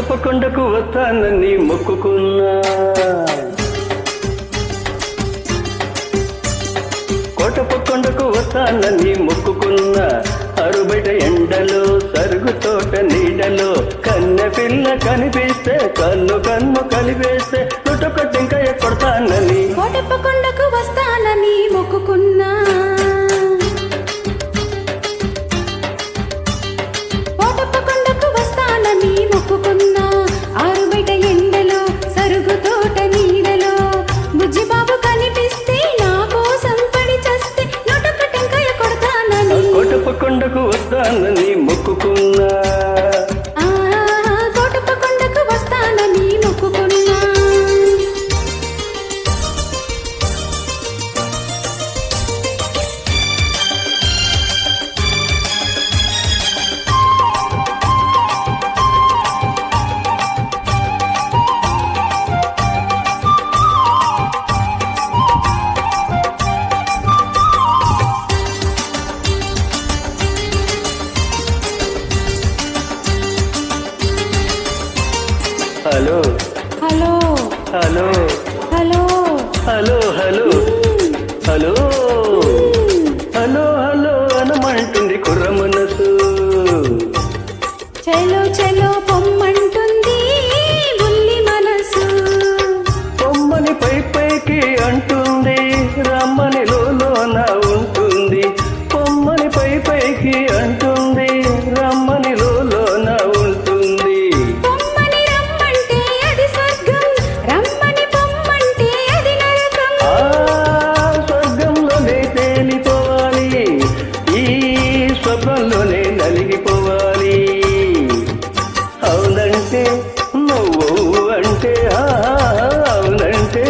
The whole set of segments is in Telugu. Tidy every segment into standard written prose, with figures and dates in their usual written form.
కోటప్పకొండకు వస్తానని మొక్కుకున్నా, కోటప్పకొండకు వస్తానని మొక్కుకున్నా. అరుబయట ఎండలో సరుగు తోట నీడలో కన్నె పిల్ల కనిపిస్తే కన్ను కన్ను కలిపేస్తే చుట్టుక టెంకాయ కొడతానని కోటప్పకొండకు వస్తానని మొక్కుకున్నా. కోటప్పకొండకు వస్తానని మొక్కుకున్నా. ఆరుబయట ఎండలో సరుగు తోట నీడలో బుజ్జిబాబు కనిపిస్తే నా కోసం పడి చస్తే నోటొక్క టెంకాయ కొడతానని కోటప్పకొండకు వస్తానని మొక్కుకున్నా. కోటప్పకొండకు వస్తానని మొక్కుకున్నా. Hello hello hello hello hello hello hello hello hello అనమంటుంది కుర్ర మనసు. చలో చలో పొమ్మంటుంది బుల్లి మనసు. పొమ్మని పై పైకి అంటుంది రమ్మని లోన ఉంటుంది. పొమ్మని పై పైకి అంటుంది రమ్మని లోన ఉంటుంది. పొమ్మని రమ్మంటే అది స్వర్గం, రమ్మని పొమ్మంటే అది నరకం. ఆ స్వర్గంలోనే తేలిపోవాలి, ఈ స్వర్గంలోనే నలిగిపోవాలి. అవునంటే నువ్వు అంటే అవునంటే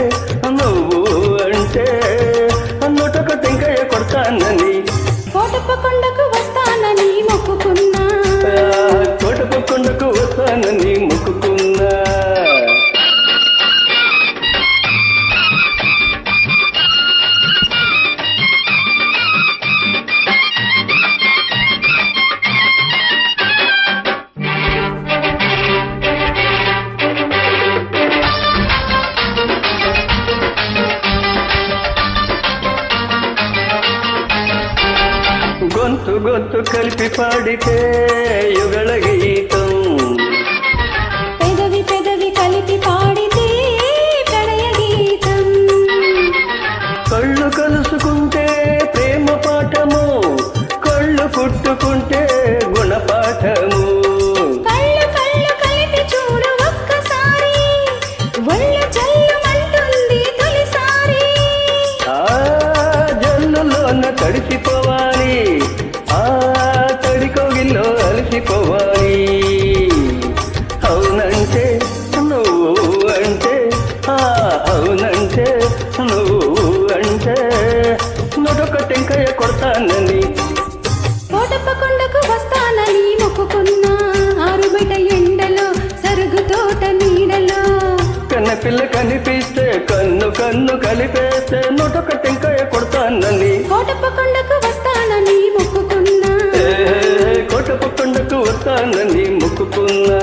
నువ్వు అంటే నోటొక టెంకాయ కొడతానని కోటప్పకొండకు వస్తానని మొక్కుకున్నా. కోటప్పకొండకు వస్తానని మొక్కుకున్నా. గొంతు గొంతు కలిపి పాడితే యుగళ గీతం, పెదవి పెదవి కలిపి పాడితే ప్రణయ గీతం. కళ్ళు కలుసుకుంటే ప్రేమ పాఠము, కళ్ళు కుట్టుకుంటే గుణపాఠము. కళ్ళు కళ్ళు కలిపి చూడు ఒక్కసారి, ఒళ్ళు జల్లుమంటుంది తొలిసారి. ఆ జల్లులోన తడిసిపోవాలి, ఆ తడికోగిల్లో అలసిపోవాలి. అవునంటే నువ్వు అంటే అవునంటే నువ్వు అంటే నొడొక టెంకాయ కొడతానని కోటప్పకొండకు వస్తానని మొక్కుకున్నా. ఆరుబయట ఎండలో సరుగు తోట నీడలో కన్నెపిల్ల కనిపిస్తే కన్ను కన్ను కలిపేస్తే నొడొక టెంకాయ కొడతానని కోటప్పకొండకు వస్తానని మొక్కుకున్నా. కోటప్పకొండకు వస్తానని మొక్కుకున్నా.